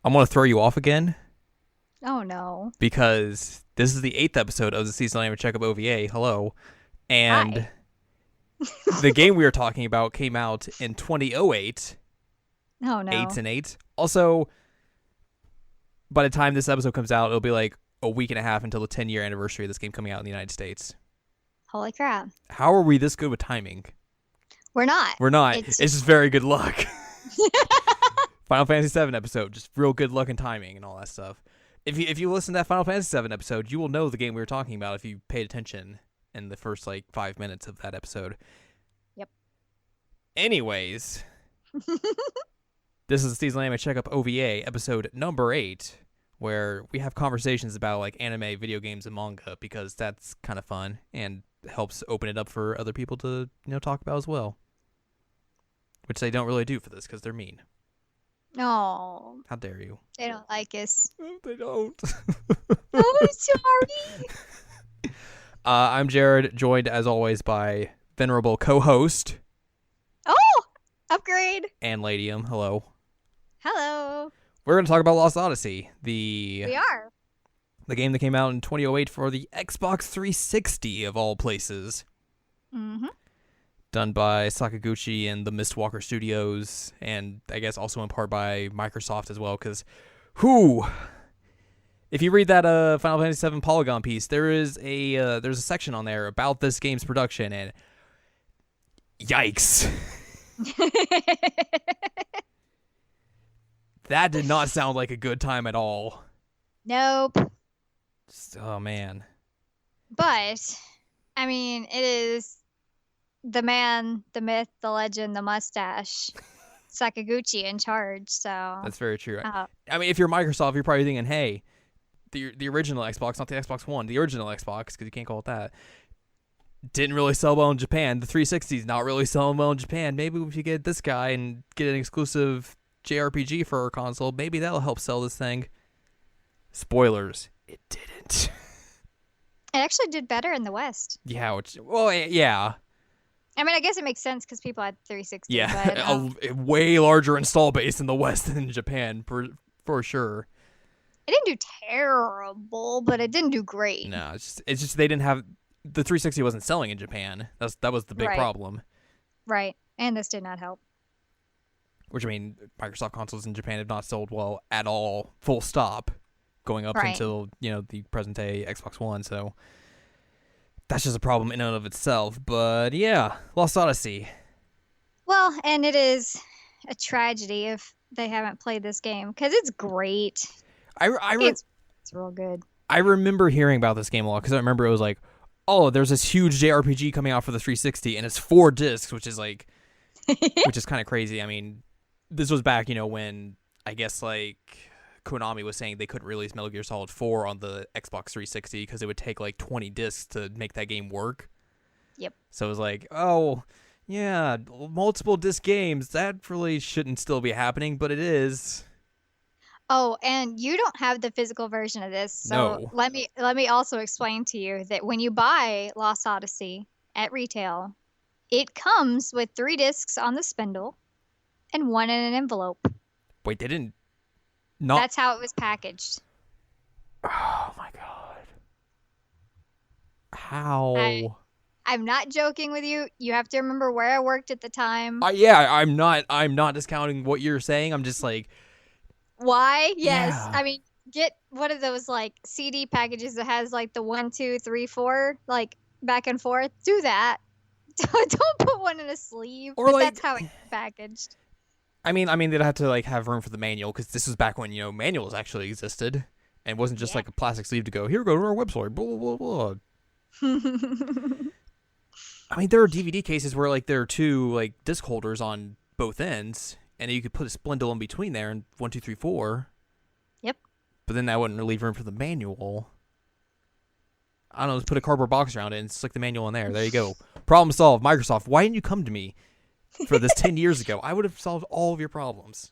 I'm going to throw you off again Oh no. because this is the 8th episode of the seasonal anime checkup OVA. Hello. And Hi. the game we were talking about came out in 2008. Oh Eights no. and eights. Also, by the time this episode comes out, it'll be like a week and a half until the 10-year anniversary of this game coming out in the United States. Holy crap. How are we this good with timing? We're not. We're not. It's It's just very good luck. Final Fantasy VII episode, just real good luck and timing and all that stuff. If you listen to that Final Fantasy VII episode, you will know the game we were talking about if you paid attention in the first like 5 minutes of that episode. Yep. Anyways, this is the seasonal anime checkup OVA episode number 8, where we have conversations about like anime, video games, and manga because that's kind of fun and helps open it up for other people to talk about as well. Which they don't really do for this because they're mean. No. How dare you? They don't like us. They don't. Oh, sorry. I'm Jared, joined as always by venerable co-host Oh, upgrade. Anne Ladyem. Hello. Hello. We're going to talk about Lost Odyssey, the We are. game that came out in 2008 for the Xbox 360 of all places. Mm-hmm. Done by Sakaguchi and the Mistwalker Studios, and I guess also in part by Microsoft as well, because if you read that Final Fantasy VII Polygon piece, there's a section on there about this game's production, and yikes. That did not sound like a good time at all. Nope. Oh, man. But, I mean, it is the man, the myth, the legend, the mustache, Sakaguchi in charge, so. That's very true. Uh, I mean, if you're Microsoft, you're probably thinking, hey, the original Xbox, not the Xbox One, the original Xbox, because you can't call it that, didn't really sell well in Japan. The 360's not really selling well in Japan. Maybe if you get this guy and get an exclusive JRPG for our console, maybe that'll help sell this thing. Spoilers, it didn't. It actually did better in the West. Yeah, yeah. I mean, I guess it makes sense because people had 360. Yeah, But, a way larger install base in the West than in Japan, for sure. it didn't do terrible, but it didn't do great. No, it's just they didn't have the 360 wasn't selling in Japan. That was the big Right. problem. Right. And this did not help. Which I mean, Microsoft consoles in Japan have not sold well at all. Full stop. Going up Right. until the present day Xbox One. So that's just a problem in and of itself. But yeah, Lost Odyssey. Well, and it is a tragedy if they haven't played this game because it's great. It's real good. I remember hearing about this game a lot because I remember it was like, oh, there's this huge JRPG coming out for the 360 and it's 4 discs, which is kind of crazy. I mean, this was back, when I guess like Konami was saying they couldn't release Metal Gear Solid 4 on the Xbox 360 because it would take like 20 discs to make that game work. Yep. So it was like, oh, yeah, multiple disc games, that really shouldn't still be happening, but it is. Oh, and you don't have the physical version of this, so No. let me also explain to you that when you buy Lost Odyssey at retail, it comes with 3 discs on the spindle and 1 in an envelope. Wait, they didn't. Not. That's how it was packaged. Oh my god. How? I'm not joking with you. You have to remember where I worked at the time. Yeah, I'm not discounting what you're saying. I'm just like, Why? Yes. Yeah. I mean, get one of those like CD packages that has like the 1, 2, 3, 4 like back and forth. Do that. Don't put one in a sleeve. Or, But like- that's how it's packaged. I mean, they'd have to like have room for the manual because this was back when manuals actually existed and wasn't just Yeah. like a plastic sleeve to go here. Go to our website. Blah blah blah. I mean, there are DVD cases where like there are 2 like disc holders on both ends, and you could put a spindle in between there and 1, 2, 3, 4. Yep. But then that wouldn't leave room for the manual. I don't know. Just put a cardboard box around it and stick the manual in there. There you go. Problem solved. Microsoft, why didn't you come to me for this 10 years ago? I would have solved all of your problems.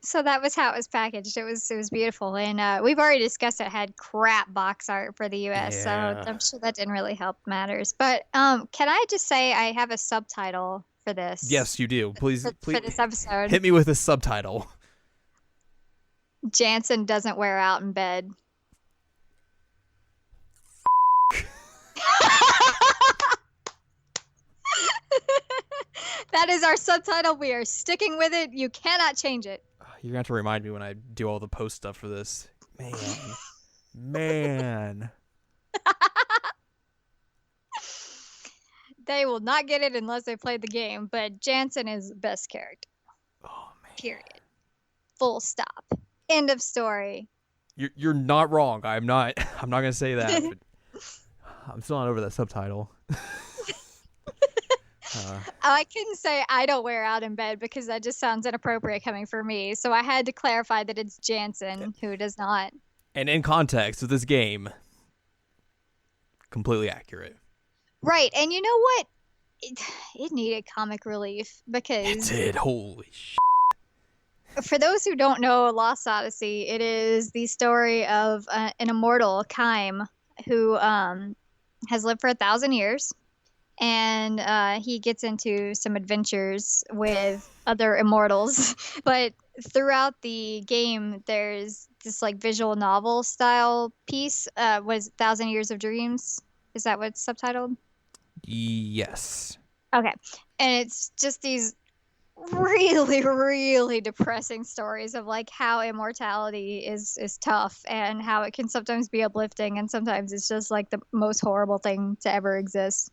So that was how it was packaged. It was beautiful, and we've already discussed it had crap box art for the U.S. Yeah. So I'm sure that didn't really help matters. But can I just say I have a subtitle for this? Yes, you do. Please For this episode. hit me with a subtitle. Jansen doesn't wear out in bed. That is our subtitle. We are sticking with it. You cannot change it. You're going to have to remind me when I do all the post stuff for this. Man. They will not get it unless they played the game, but Jansen is best character. Oh, man. Period. Full stop. End of story. You're not wrong. I'm not going to say that. But I'm still not over that subtitle. I couldn't say I don't wear out in bed because that just sounds inappropriate coming from me. So I had to clarify that it's Jansen who does not. And in context of this game, completely accurate. Right. And you know what? It needed comic relief because It did. Holy shit. for those who don't know Lost Odyssey, it is the story of an immortal, Kaim, who has lived for 1,000 years. And he gets into some adventures with other immortals. But throughout the game, there's this like visual novel style piece. Was 1,000 Years of Dreams? Is that what's subtitled? Yes. Okay. And it's just these really, really depressing stories of like how immortality is tough and how it can sometimes be uplifting and sometimes it's just like the most horrible thing to ever exist.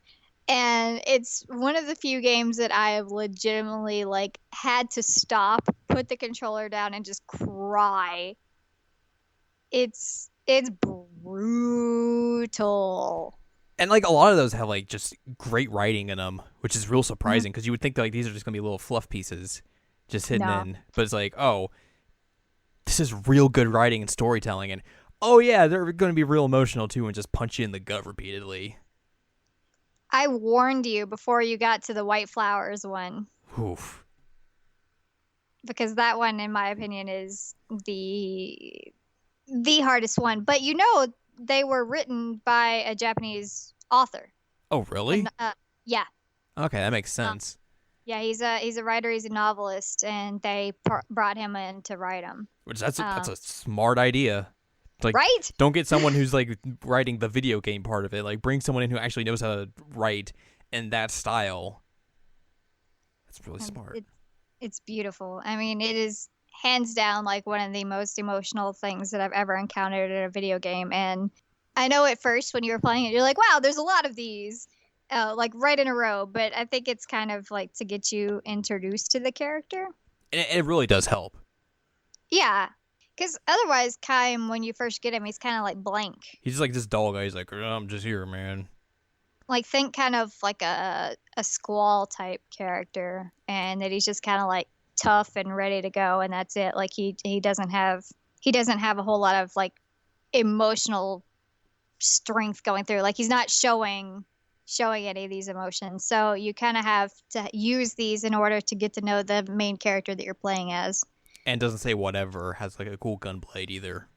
And it's one of the few games that I have legitimately like had to stop, put the controller down, and just cry. It's brutal. And like a lot of those have like just great writing in them, which is real surprising because you would think that like these are just gonna be little fluff pieces just hidden in, but it's like, oh, this is real good writing and storytelling, and oh yeah, they're gonna be real emotional too and just punch you in the gut repeatedly. I warned you before you got to the White Flowers one. Oof. Because that one, in my opinion, is the hardest one. But you know, they were written by a Japanese author. Oh, really? And, yeah. Okay, that makes sense. Yeah, he's a writer. He's a novelist, and they brought him in to write them. Which that's a smart idea. Like, right? Don't get someone who's like writing the video game part of it. Like, bring someone in who actually knows how to write in that style. That's really smart. It's beautiful. I mean, it is hands down like one of the most emotional things that I've ever encountered in a video game. And I know at first when you were playing it, you're like, wow, there's a lot of these, like right in a row. But I think it's kind of like to get you introduced to the character. And it really does help. Yeah. Because otherwise, Kaim, when you first get him, he's kind of like blank. He's just like this dull guy. He's like, oh, I'm just here, man. Like, think kind of like a Squall type character, and that he's just kind of like tough and ready to go, and that's it. Like he doesn't have a whole lot of like emotional strength going through. Like he's not showing any of these emotions. So you kind of have to use these in order to get to know the main character that you're playing as. And doesn't say whatever, has like a cool gunblade either.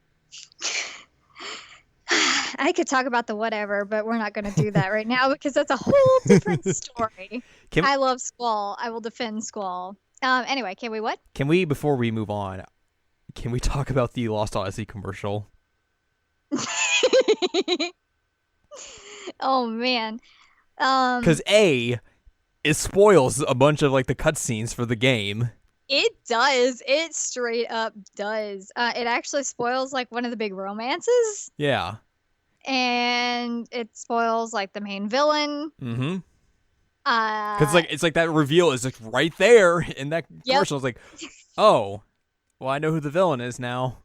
I could talk about the whatever, but we're not going to do that right now because that's a whole different story. I love Squall. I will defend Squall. Anyway, can we what? Can we, before we move on, can we talk about the Lost Odyssey commercial? Oh, man. Because it spoils a bunch of like the cutscenes for the game. It does. It straight up does. It actually spoils like one of the big romances. Yeah. And it spoils like the main villain. Mm-hmm. Because like it's like that reveal is like right there in that commercial. It's like, oh, well, I know who the villain is now.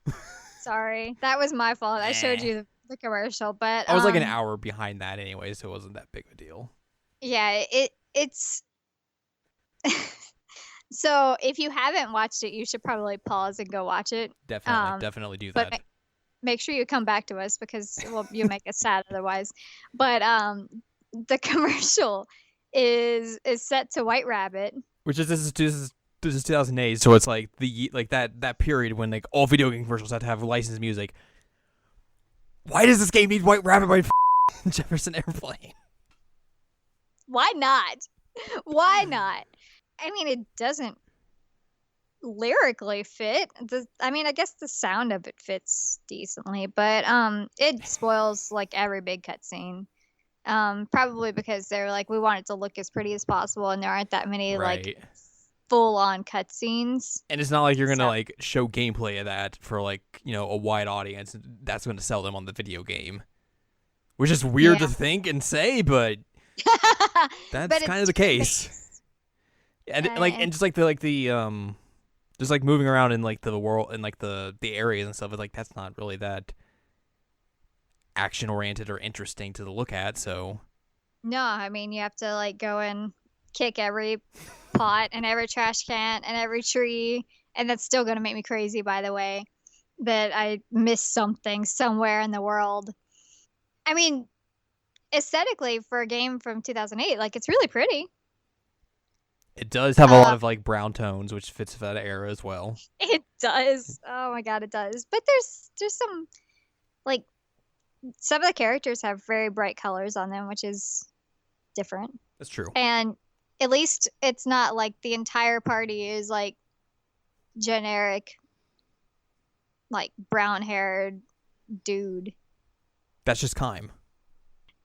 Sorry, that was my fault. I showed you the commercial, but I was like an hour behind that anyway, so it wasn't that big of a deal. Yeah, it's. So if you haven't watched it, you should probably pause and go watch it. Definitely do that. But make sure you come back to us because you make us sad otherwise. But the commercial is set to White Rabbit, which is this is 2008, so it's like that period when like all video game commercials had to have licensed music. Why does this game need White Rabbit by Jefferson Airplane? Why not? Why not? I mean, it doesn't lyrically fit. I mean, I guess the sound of it fits decently, but it spoils like every big cutscene. Probably because they're like, we want it to look as pretty as possible, and there aren't that many like Right. full on cutscenes. And it's not like you're gonna So like show gameplay of that for like, a wide audience. That's gonna sell them on the video game. Which is weird to yeah, think and say, but that's but kind of it's the true. case. And And just like the just like moving around in like the world and like the areas and stuff, it's like that's not really that action oriented or interesting to look at. So no, I mean you have to like go and kick every pot and every trash can and every tree, and that's still gonna make me crazy. By the way, that I missed something somewhere in the world. I mean, aesthetically for a game from 2008, like it's really pretty. it does have a lot Uh, of like brown tones, which fits that era as well. it does. Oh my god, it does. But there's some like some of the characters have very bright colors on them, which is different. That's true. And at least it's not like the entire party is like generic, like brown haired dude. That's just Kime.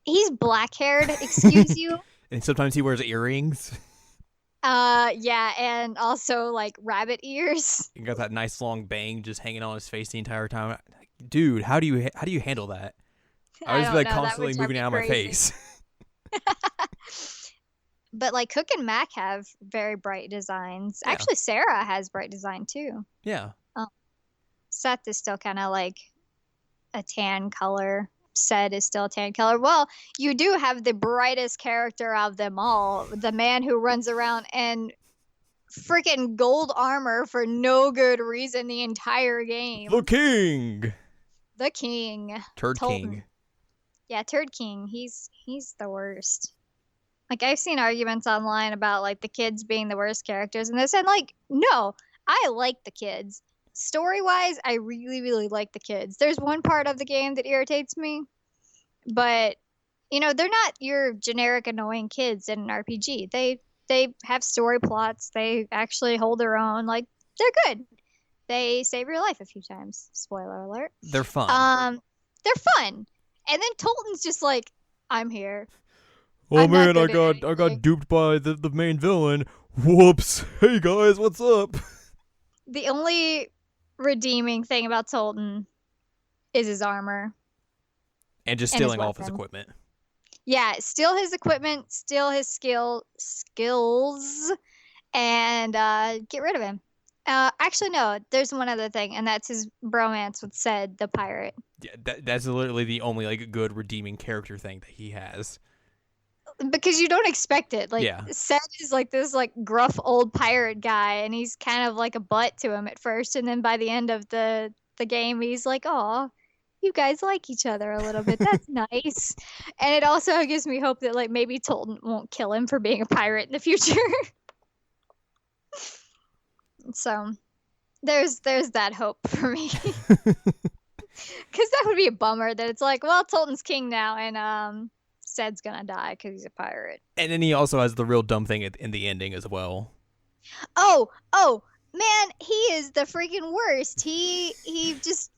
He's black haired, excuse you. And sometimes he wears earrings. Yeah, and also like rabbit ears. He got that nice long bang just hanging on his face the entire time. Dude, how do you handle that? I I would just be don't like know. That constantly would drive moving me out of my crazy. face. But like Cook and Mac have very bright designs. Yeah. Actually, Sarah has bright design too. Yeah. Seth is still kind of like a tan color. Sed is still a tan color. Well, you do have the brightest character of them all, the man who runs around in freaking gold armor for no good reason the entire game. The King. The King. Turd Tolton. King. Yeah, Turd King. He's the worst. Like I've seen arguments online about like the kids being the worst characters, and they said like, no, I like the kids. Story wise, I really, really like the kids. There's one part of the game that irritates me, but they're not your generic annoying kids in an RPG. They have story plots. They actually hold their own. Like they're good. They save your life a few times. Spoiler alert. They're fun. They're fun. And then Tolton's just like, I'm here. Oh I'm not man, I good at got anything. duped by the main villain. Whoops. Hey guys, what's up? The only redeeming thing about Tolton is his armor And just and his stealing all of his weapon. equipment. Yeah, steal his equipment, steal his skills, and get rid of him. Actually, no. There's one other thing, and that's his bromance with Ced, the pirate. Yeah, that's literally the only like good redeeming character thing that he has. Because you don't expect it. Like Yeah. Ced is like this like gruff old pirate guy, and he's kind of like a butt to him at first, and then by the end of the game, he's like, "Oh, you guys like each other a little bit. That's nice." And it also gives me hope that like maybe Tolton won't kill him for being a pirate in the future. So there's that hope for me. Because that would be a bummer that it's like, well, Tolton's king now, and Ced's gonna die because he's a pirate. And then he also has the real dumb thing in the ending as well. Oh, man, he is the freaking worst. He just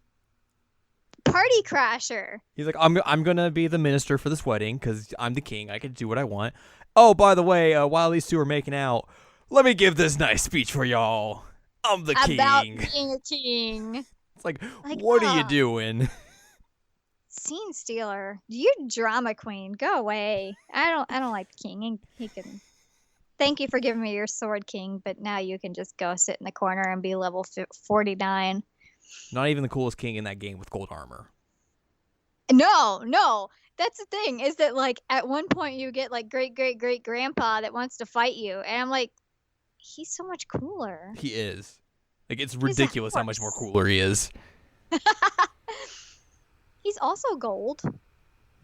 party crasher. He's like, I'm gonna be the minister for this wedding because I'm the king. I can do what I want. Oh, by the way, while these two are making out, let me give this nice speech for y'all. I'm the About king. being a king. It's like Like, what are you doing? Scene stealer. You drama queen. Go away. I don't like the king. He can. Thank you for giving me your sword, king, but now you can just go sit in the corner and be level 49. Not even the coolest king in that game with gold armor. No. That's the thing, is that like at one point you get like great grandpa that wants to fight you, and I'm like, he's so much cooler. He is. Like it's He's a ridiculous how much more horse. cooler he is. He's also gold.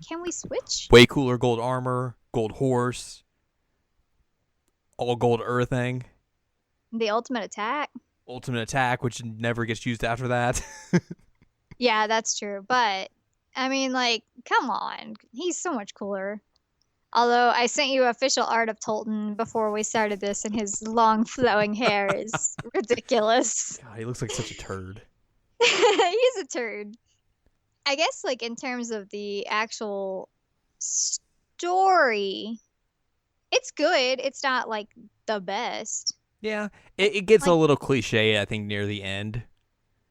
Can we switch? Way cooler gold armor, gold horse, all gold earthing, The ultimate attack. ultimate attack, which never gets used after that. Yeah, that's true. But I mean, like, come on. He's so much cooler. Although I sent you official art of Tolton before we started this, and his long flowing hair is ridiculous. God, he looks like such a turd. He's a turd. I guess, like, in terms of the actual story, it's good. It's not like the best. Yeah, it gets a Like, little cliche, I think, near the end.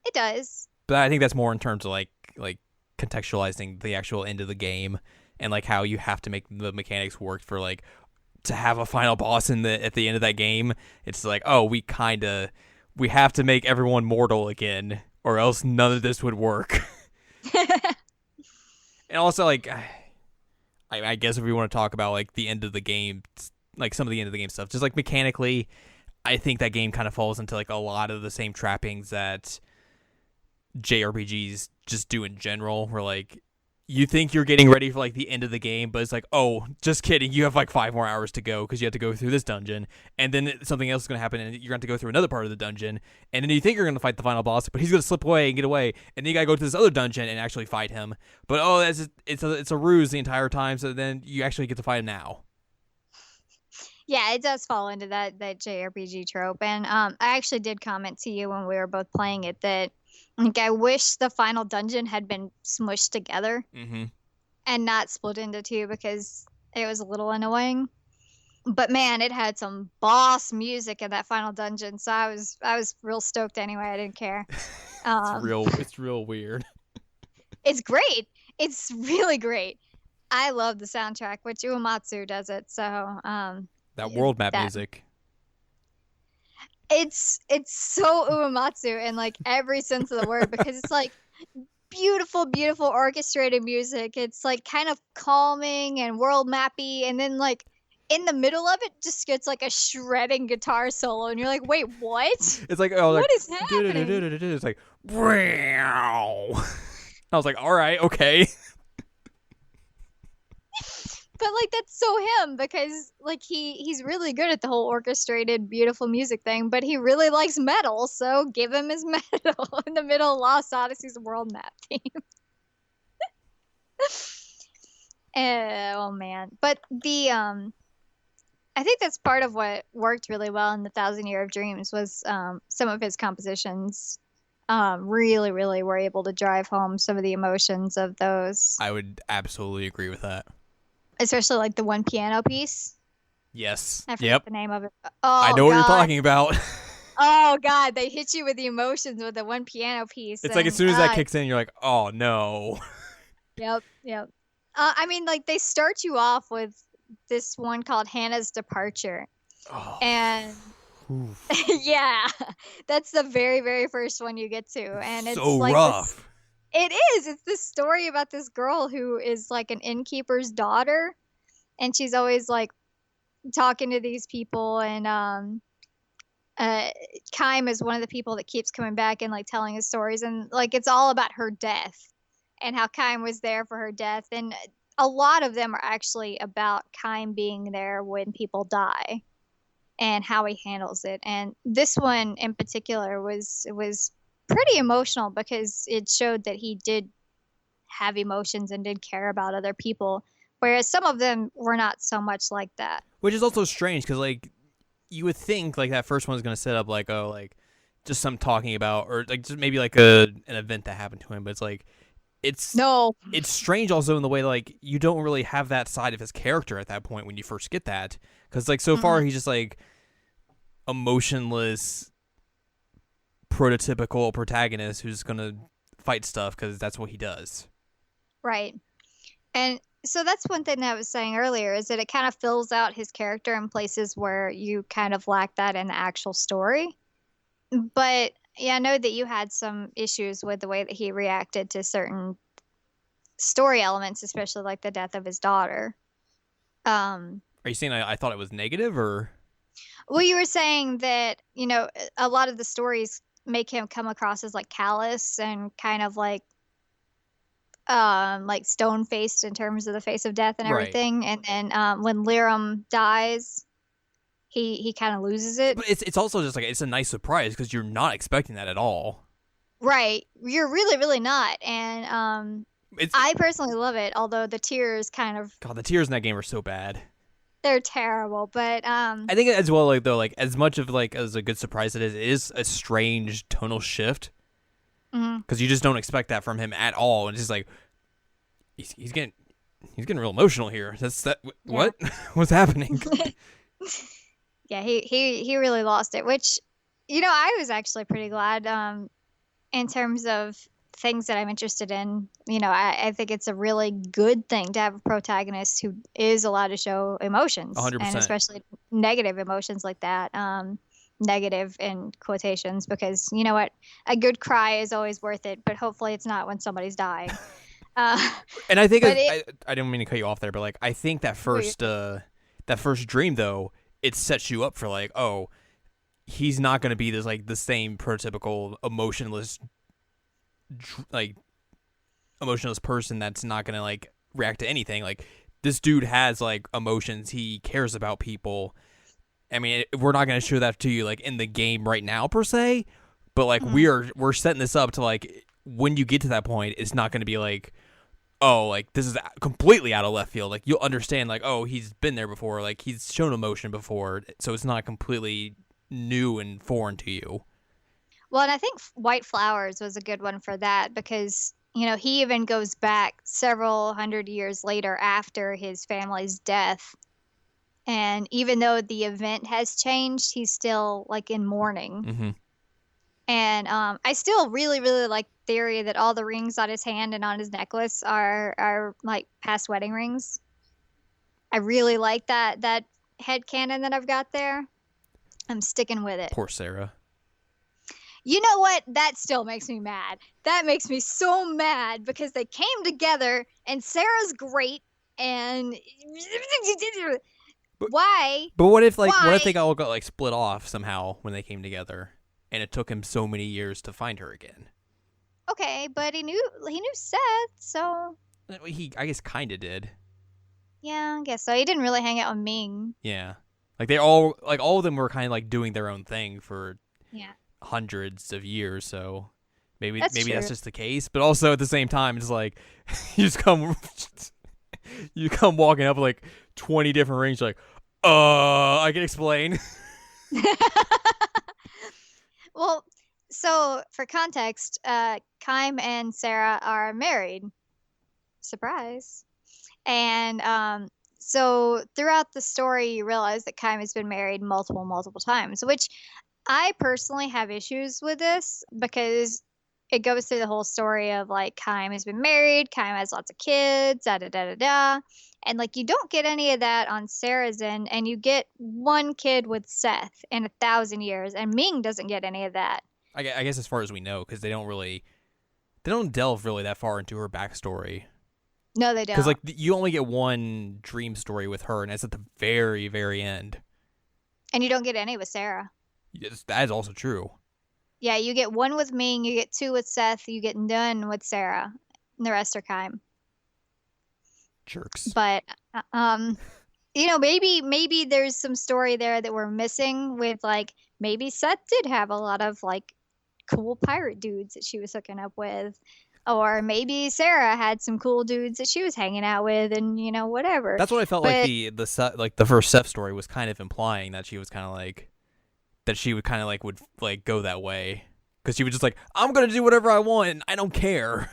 it does. But I think that's more in terms of like contextualizing the actual end of the game and like how you have to make the mechanics work for like to have a final boss in the at the end of that game. It's like, oh, we have to make everyone mortal again, or else none of this would work. And also, like, I guess if we want to talk about like the end of the game, like some of the end of the game stuff, just like mechanically, I think that game kind of falls into like a lot of the same trappings that JRPGs just do in general, where like you think you're getting ready for like the end of the game, but it's like, oh, just kidding, you have like 5 more hours to go because you have to go through this dungeon, and then something else is going to happen, and you're going to go through another part of the dungeon, and then you think you're going to fight the final boss, but he's going to slip away and get away, and then you got to go to this other dungeon and actually fight him. But oh, it's a ruse the entire time, so then you actually get to fight him now. Yeah, it does fall into that JRPG trope. And I actually did comment to you when we were both playing it that like I wish the final dungeon had been smushed together Mm-hmm. and not split into two because it was a little annoying. But man, it had some boss music in that final dungeon, so I was real stoked anyway. I didn't care. It's real weird. It's great. It's really great. I love the soundtrack, which Uematsu does it. So That world map that music. it's so Uematsu in like every sense of the word because it's like beautiful orchestrated music. It's like kind of calming and world mappy, and then like in the middle of it just gets like a shredding guitar solo, and you're like, wait, what? It's like, oh, like What is happening? it's like, I was like, all right, okay. But like that's so him because like he's really good at the whole orchestrated beautiful music thing, but he really likes metal, so give him his metal in the middle of Lost Odyssey's world map theme. Oh man. But the I think that's part of what worked really well in the Thousand Year of Dreams was some of his compositions really were able to drive home some of the emotions of those. I would absolutely agree with that. Especially like the one piano piece. Yes. I forget Yep. the name of it. Oh, I know what you're talking about. Oh God, they hit you with the emotions with the one piano piece. It's like as soon as that kicks in, you're like, oh no. Yep. I mean, like they start you off with this one called Hannah's Departure, Oh. and Oof. yeah, that's the very first one you get to, and it's so like rough. It is. It's this story about this girl who is like an innkeeper's daughter, and she's always like talking to these people, and Kime is one of the people that keeps coming back and like telling his stories, and like it's all about her death and how Kime was there for her death, and a lot of them are actually about Kime being there when people die and how he handles it. And this one in particular was pretty emotional because it showed that he did have emotions and did care about other people, whereas some of them were not so much like that. Which is also strange because like you would think like that first one's gonna set up like, oh, like just some talking about, or like just maybe like an event that happened to him, but it's like it's strange also in the way like you don't really have that side of his character at that point when you first get that, because like so far he's just like emotionless prototypical protagonist who's gonna fight stuff because that's what he does. Right. And so that's one thing that I was saying earlier is that it kind of fills out his character in places where you kind of lack that in the actual story. But yeah, I know that you had some issues with the way that he reacted to certain story elements, especially like the death of his daughter. Are you saying I thought it was negative, or? Well, you were saying that, you know, a lot of the stories make him come across as like callous and kind of like stone faced in terms of the face of death and everything. Right. And then when Lirum dies, he kind of loses it. But it's also just like it's a nice surprise because you're not expecting that at all. Right. You're really not. And I personally love it, although the tears kind of God, the tears in that game are so bad. they're terrible. But I think as well, like though, like as much of like as a good surprise it is a strange tonal shift mhm, because you just don't expect that from him at all, and it's just like he's getting real emotional here. That's that. yeah, What? What's happening? yeah, he really lost it. Which, I was actually pretty glad. In terms of things that I'm interested in, I think it's a really good thing to have a protagonist who is allowed to show emotions, and 100%. especially negative emotions like that. Negative in quotations, because you know what? A good cry is always worth it, but hopefully it's not when somebody's dying. Uh, And I think but it, I didn't mean to cut you off there, but like I think no, you're that first dream though it sets you up for like oh he's not gonna be this like the same prototypical like emotionless person that's not gonna like react to anything. Like this dude has like emotions. He cares about people. I mean, we're not gonna show that to you like in the game right now per se, but like mhm. we're setting this up to like when you get to that point, it's not gonna be like oh like this is completely out of left field. Like you'll understand like oh he's been there before. Like he's shown emotion before, so it's not completely new and foreign to you. Well, and I think White Flowers was a good one for that because, he even goes back several hundred years later after his family's death. And even though the event has changed, he's still like in mourning. Mm-hmm. And I still really, really like the theory that all the rings on his hand and on his necklace are like past wedding rings. I really like that headcanon that I've got there. I'm sticking with it. Poor Sarah. You know what? That still makes me mad. That makes me so mad because they came together and Sarah's great and But, why? but what if Why? they all got like split off somehow when they came together, and it took him so many years to find her again? Okay, but he knew Seth, so He I guess kind of did. yeah, I guess so. He didn't really hang out with Ming. Yeah, like all of them were kind of like doing their own thing for Yeah, hundreds of years. So that's maybe that's true. just the case. But also at the same time, it's like you just come you come walking up with like 20 different rings. Like, I can explain. Well, so for context, Kym and Sarah are married. Surprise. And so throughout the story, you realize that Kym has been married multiple, multiple times, which I personally have issues with this because it goes through the whole story of like Kym has been married, Kym has lots of kids, da da da da da. And like you don't get any of that on Sarah's end, and you get one kid with Seth in 1,000 years, and Ming doesn't get any of that. I guess as far as we know, because they don't delve really that far into her backstory. No, they Because don't. like you only get one dream story with her, and it's at the very very end. And you don't get any with Sarah. Yes, that is also true. Yeah, you get one with Ming, you get two with Seth, you get none with Sarah, and the rest are Kym. Jerks. But maybe there's some story there that we're missing with like maybe Seth did have a lot of like cool pirate dudes that she was hooking up with. Or maybe Sarah had some cool dudes that she was hanging out with and whatever. That's what I felt like But like the first Seth story was kind of implying that she was kind of like that she would kind of like would like go that way because she was just like I'm gonna do whatever I want and I don't care.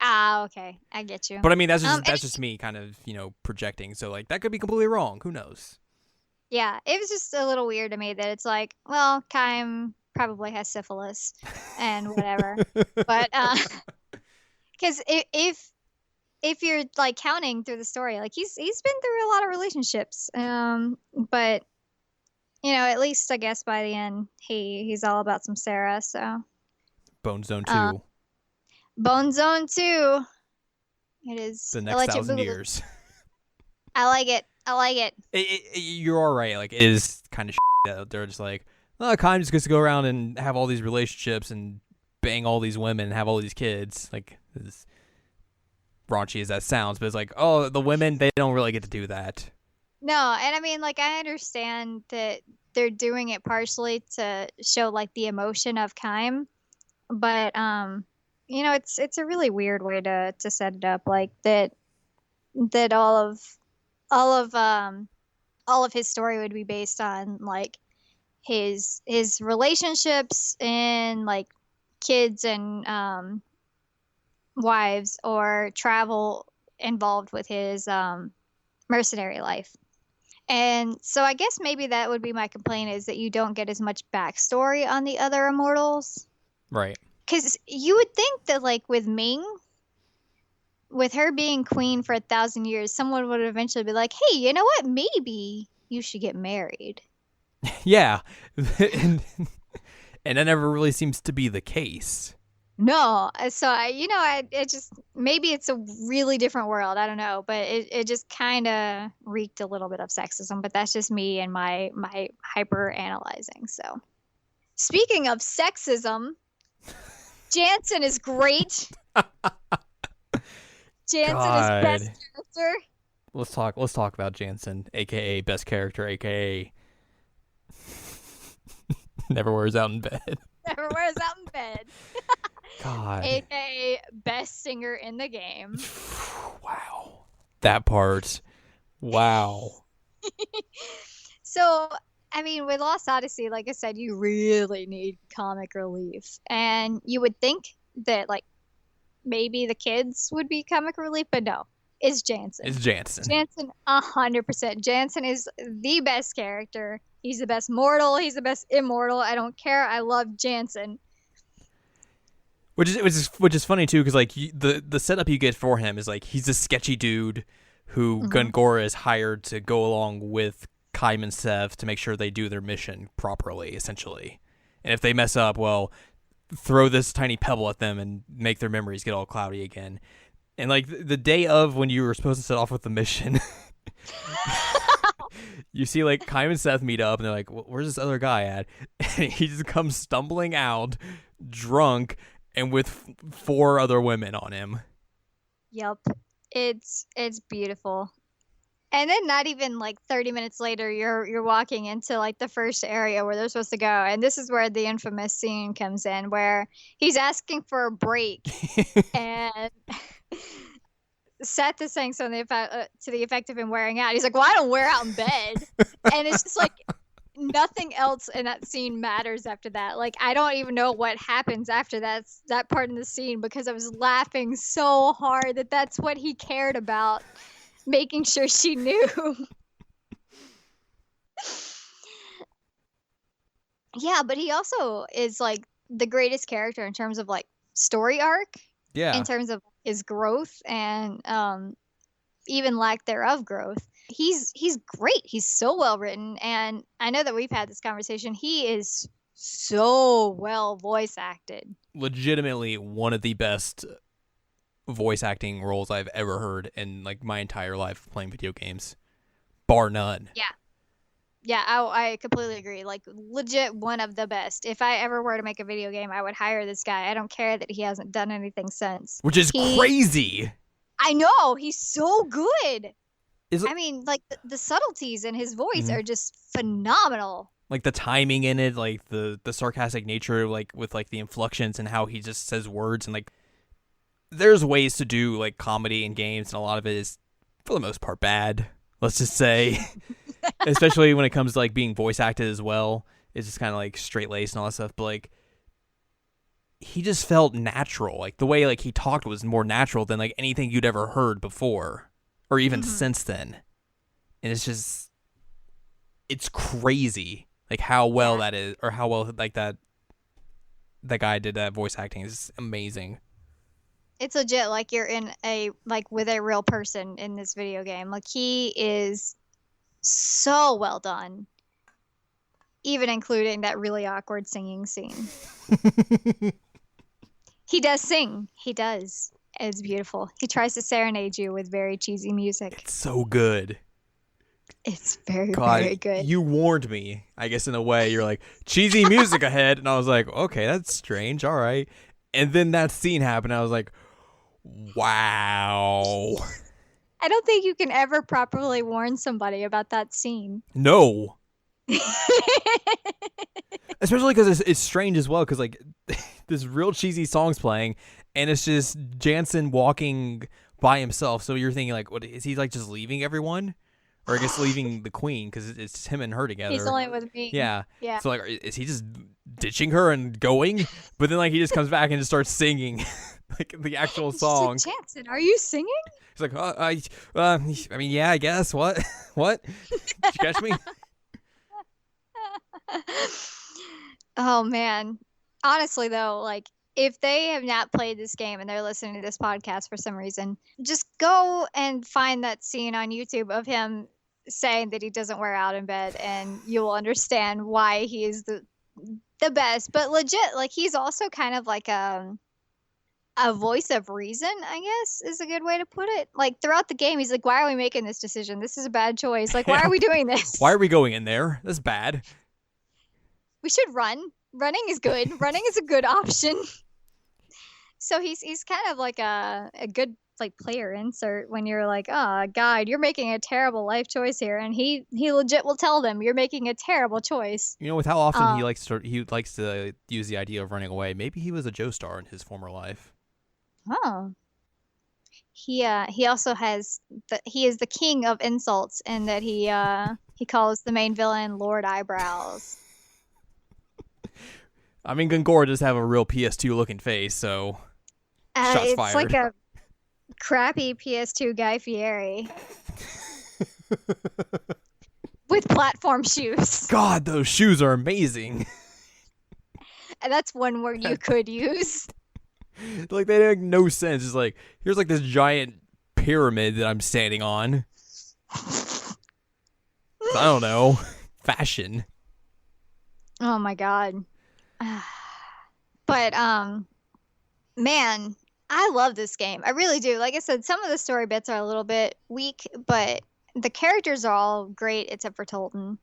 okay, I get you. But I mean And that's just me kind of projecting. So like that could be completely wrong. Who knows? yeah, it was just a little weird to me that it's like, well, Kym probably has syphilis and whatever. But because if you're like counting through the story, like he's been through a lot of relationships. But at least I guess by the end he's all about some Sarah. So Bone Zone uh, 2, Bone Zone 2. It is the next Electric 1,000 Boogaloo. years. I like it. I like it. You're all right. Like it is kind of that they're just like, oh, Kyle just gets to go around and have all these relationships and bang all these women and have all these kids. Like as raunchy as that sounds, but it's like, oh, the women they don't really get to do that. No, and I mean, like, I understand that they're doing it partially to show like the emotion of Kym, but it's a really weird way to set it up, like that all of his story would be based on like his relationships and like kids and wives or travel involved with his mercenary life. And so I guess maybe that would be my complaint, is that you don't get as much backstory on the other immortals. Right. Because you would think that, like, with Ming, with her being queen for 1,000 years, someone would eventually be like, hey, you know what? Maybe you should get married. Yeah. and, and that never really seems to be the case. No. So, it just, maybe it's a really different world. I don't know. But it just kind of reeked a little bit of sexism. But that's just me and my hyper analyzing. So, speaking of sexism, Jansen is great. Jansen God. is best character. Let's talk about Jansen, aka best character, aka never wears out in bed. Never wears out in bed. God. AKA best singer in the game. Wow. That part. Wow. So, I mean, with Lost Odyssey, like I said, you really need comic relief. And you would think that, like, maybe the kids would be comic relief, but no. It's Jansen. It's Jansen. Jansen, 100%. Jansen is the best character. He's the best mortal. He's the best immortal. I don't care. I love Jansen. Which is funny too, because like the setup you get for him is like he's a sketchy dude who Gungora is hired to go along with Kaim and Sev to make sure they do their mission properly, essentially. And if they mess up, well, throw this tiny pebble at them and make their memories get all cloudy again. And like the day of when you were supposed to set off with the mission, you see like Kaim and Seth meet up and they're like, where's this other guy at? And he just comes stumbling out, drunk, and with 4 other women on him. Yep. It's beautiful. And then not even like 30 minutes later, you're walking into like the first area where they're supposed to go. And this is where the infamous scene comes in, where he's asking for a break. And Seth is saying something to the effect of him wearing out. He's like, well, I don't wear out in bed. And it's just like nothing else in that scene matters after that. Like, I don't even know what happens after that part in the scene, because I was laughing so hard that that's what he cared about. Making sure she knew. Yeah, but he also is like the greatest character in terms of like story arc. Yeah. In terms of his growth and even lack thereof growth. He's great. He's so well written, and I know that we've had this conversation. He is so well voice acted. Legitimately one of the best voice acting roles I've ever heard in like my entire life playing video games, bar none. Yeah, I completely agree. Like, legit one of the best. If I ever were to make a video game, I would hire this guy. I don't care that he hasn't done anything since. Which is crazy. I know, he's so good. I mean, like the subtleties in his voice are just phenomenal. Like the timing in it, like the sarcastic nature, like with like the inflections and how he just says words, and like there's ways to do like comedy in games, and a lot of it is for the most part bad, let's just say. Especially when it comes to like being voice acted as well. It's just kind of like straight laced and all that stuff, but like he just felt natural. Like the way like he talked was more natural than like anything you'd ever heard before or even since then. And it's crazy like how well that is, or how well like that guy did that voice acting is amazing. It's legit like you're in a like with a real person in this video game. Like, he is so well done, even including that really awkward singing scene. He does sing. He does. It's beautiful. He tries to serenade you with very cheesy music. It's so good. It's very, very good. You warned me, I guess, in a way. You're like, cheesy music ahead. And I was like, okay, that's strange. All right. And then that scene happened. I was like, wow. I don't think you can ever properly warn somebody about that scene. No. Especially because it's strange as well, because like this real cheesy song's playing, and it's just Jansen walking by himself. So you're thinking like, what is he like? Just leaving everyone, or I guess leaving the queen because it's him and her together. He's only with me. Yeah. Yeah. So like, is he just ditching her and going? But then like he just comes back and just starts singing like the actual song. She's like, Jansen, are you singing? He's like, I mean, yeah, I guess. What? What? Did you catch me? Oh man. Honestly though, like if they have not played this game and they're listening to this podcast for some reason, just go and find that scene on YouTube of him saying that he doesn't wear out in bed, and you will understand why he is the best. But legit, like he's also kind of like a voice of reason, I guess is a good way to put it. Like throughout the game, he's like, "Why are we making this decision? This is a bad choice. Like, why are we doing this? Why are we going in there? That's bad. We should run. Running is good. Running is a good option." So he's kind of like a good like player insert when you're like, "Oh God, you're making a terrible life choice here," and he legit will tell them you're making a terrible choice. You know, with how often he likes to use the idea of running away. Maybe he was a Joestar in his former life. Oh. He also has he is the king of insults, and that he calls the main villain Lord Eyebrows. I mean, Gungor does have a real PS2 looking face, so shots it's fired. Like a crappy PS2 Guy Fieri with platform shoes. God, those shoes are amazing. And that's one word you could use. Like they make no sense. It's like here's like this giant pyramid that I'm standing on. I don't know, fashion. Oh my God. But man, I love this game. I really do. Like I said, some of the story bits are a little bit weak, but the characters are all great except for Tolton.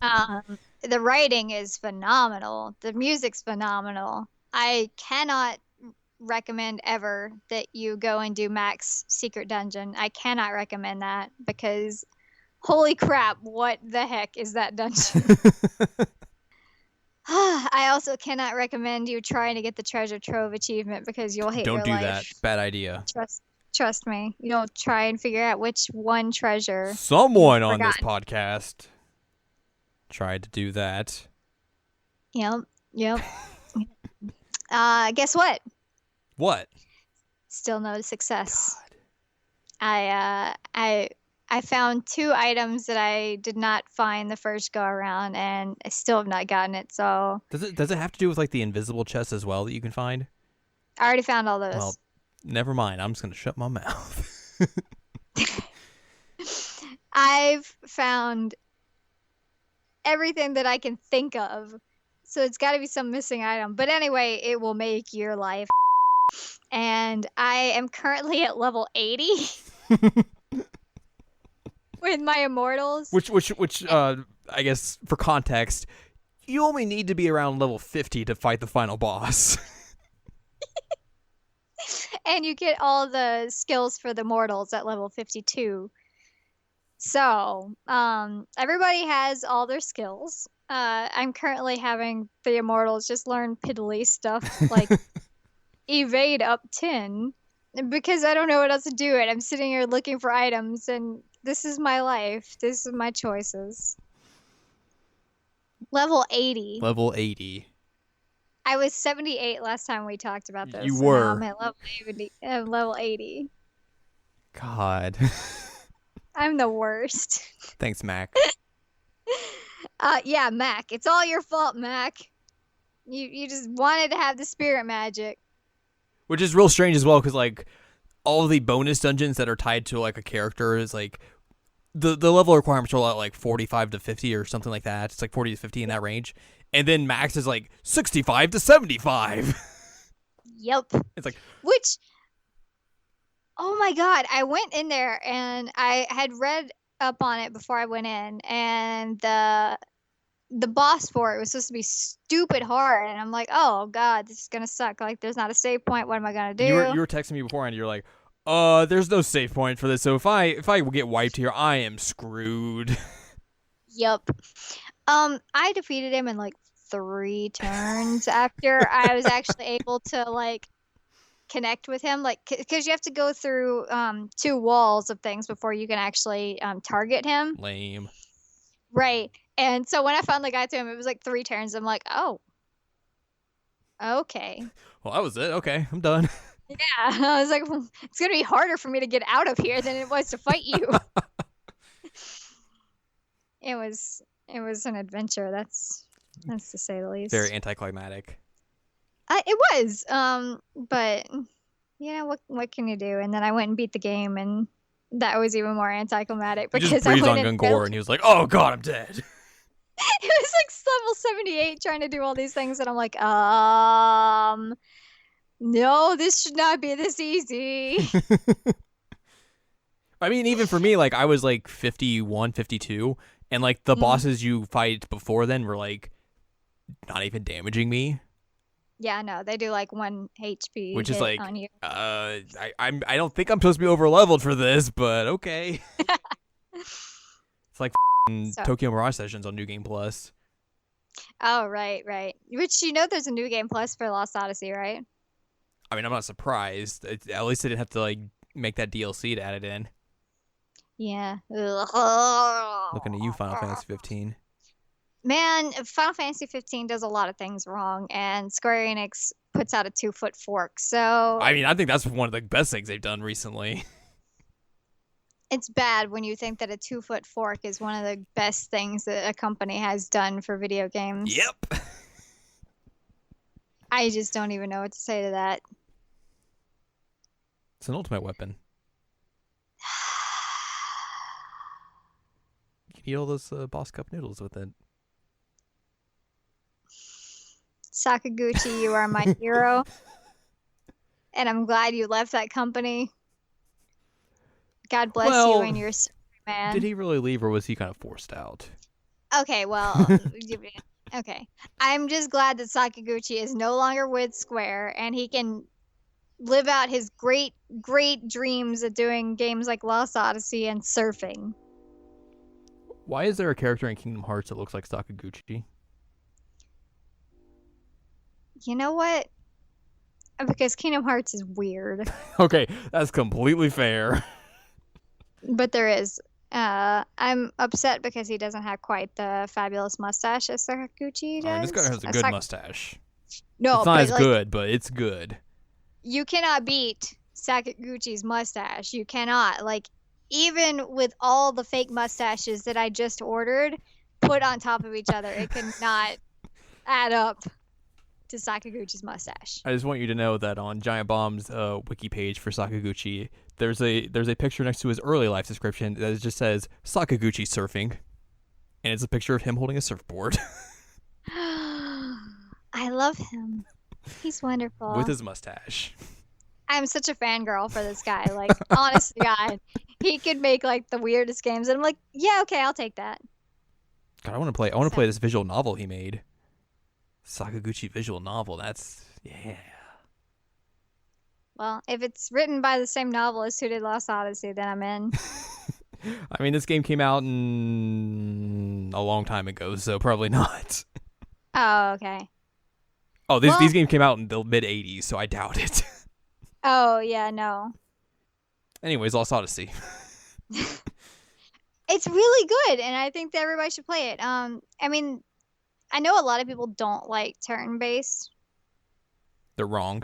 The writing is phenomenal. The music's phenomenal. I cannot recommend ever that you go and do Mac's Secret Dungeon. I cannot recommend that because holy crap, what the heck is that dungeon? I also cannot recommend you trying to get the treasure trove achievement because you'll hate your life. Don't do that. Bad idea. Trust me. You'll try and figure out which one treasure. Someone on this podcast tried to do that. Yep. Guess what? What? Still no success. God. I found 2 items that I did not find the first go around, and I still have not gotten it. So does it have to do with like the invisible chest as well that you can find? I already found all those. Well, never mind. I'm just gonna shut my mouth. I've found everything that I can think of, so it's got to be some missing item. But anyway, it will make your life. And I am currently at level 80. With my immortals. Which I guess for context, you only need to be around level 50 to fight the final boss. And you get all the skills for the mortals at level 52. So, everybody has all their skills. I'm currently having the immortals just learn piddly stuff like evade up 10 because I don't know what else to do. And I'm sitting here looking for items, and this is my life. This is my choices. Level 80. Level 80. I was 78 last time we talked about this. You were. Now I'm at level 80. God. I'm the worst. Thanks, Mac. Yeah, Mac. It's all your fault, Mac. You just wanted to have the spirit magic. Which is real strange as well, because like all the bonus dungeons that are tied to like a character is like the level requirements are like 45 to 50 or something like that. It's like 40 to 50 in that range. And then max is like 65 to 75. Yep. It's like, which, oh my God, I went in there and I had read up on it before I went in, and the boss for it was supposed to be stupid hard, and I'm like, oh God, this is gonna suck. Like, there's not a save point. What am I gonna do? You were texting me beforehand. You're like, there's no save point for this. So if I get wiped here, I am screwed. Yep. I defeated him in like 3 turns after I was actually able to like connect with him, like because you have to go through 2 walls of things before you can actually target him. Lame. Right. And so when I finally got to him, it was like 3 turns. I'm like, oh, okay. Well, that was it. Okay, I'm done. Yeah. I was like, it's gonna be harder for me to get out of here than it was to fight you. It was an adventure. That's to say the least. Very anticlimactic. It was. But yeah, what can you do? And then I went and beat the game, and that was even more anticlimactic He because just I breathed went on and Gungor, and he was like, "Oh God, I'm dead." it was like level 78 trying to do all these things, and I'm like, no, this should not be this easy. I mean, even for me, like I was like 51, 52, and like the bosses you fight before then were like not even damaging me. Yeah, no, they do like 1 HP, which is like, on you. I don't think I'm supposed to be over leveled for this, but okay. It's like Tokyo Mirage Sessions on New Game Plus. Oh, right. Which there's a New Game Plus for Lost Odyssey, right? I mean, I'm not surprised. At least they didn't have to like make that DLC to add it in. Yeah. Looking at you, Final Fantasy 15. Man, Final Fantasy 15 does a lot of things wrong, and Square Enix puts out a 2-foot fork. So I mean, I think that's one of the best things they've done recently. it's bad when you think that a 2-foot fork is one of the best things that a company has done for video games. Yep. I just don't even know what to say to that. It's an ultimate weapon. You can eat all those Boss Cup noodles with it. Sakaguchi, you are my hero. And I'm glad you left that company. God bless you and your man. Did he really leave, or was he kind of forced out? Okay, well, okay. I'm just glad that Sakaguchi is no longer with Square, and he can live out his great dreams of doing games like Lost Odyssey and surfing. Why is there a character in Kingdom Hearts that looks like Sakaguchi? You know what? Because Kingdom Hearts is weird. Okay, that's completely fair. But there is. I'm upset because he doesn't have quite the fabulous mustache as Sakaguchi does. I mean, this guy has a good mustache. No, it's not as good, but it's good. You cannot beat Sakaguchi's mustache. You cannot. Like, even with all the fake mustaches that I just ordered, put on top of each other, it could not add up to Sakaguchi's mustache. I just want you to know that on Giant Bomb's wiki page for Sakaguchi, there's a picture next to his early life description that just says Sakaguchi surfing, and it's a picture of him holding a surfboard. I love him. He's wonderful. With his mustache. I'm such a fangirl for this guy. Like, honest to God, he could make like the weirdest games, and I'm like, yeah, okay, I'll take that. God, I want to play this visual novel he made. Sakaguchi visual novel. That's yeah. Well, if it's written by the same novelist who did Lost Odyssey, then I'm in. I mean, this game came out a long time ago, so probably not. Oh, okay. Oh, these games came out in the mid '80s, so I doubt it. Oh, yeah, no. Anyways, Lost Odyssey. It's really good, and I think that everybody should play it. I mean, I know a lot of people don't like turn-based. They're wrong.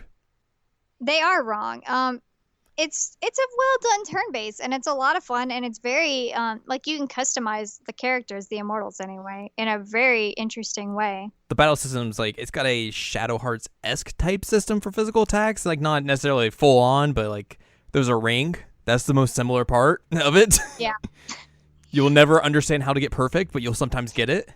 They are wrong. It's a well-done turn-based, and it's a lot of fun, and it's very like you can customize the characters, the immortals anyway, in a very interesting way. The battle system's like it's got a Shadow Hearts-esque type system for physical attacks, like not necessarily full on, but like there's a ring. That's the most similar part of it. Yeah. You'll never understand how to get perfect, but you'll sometimes get it.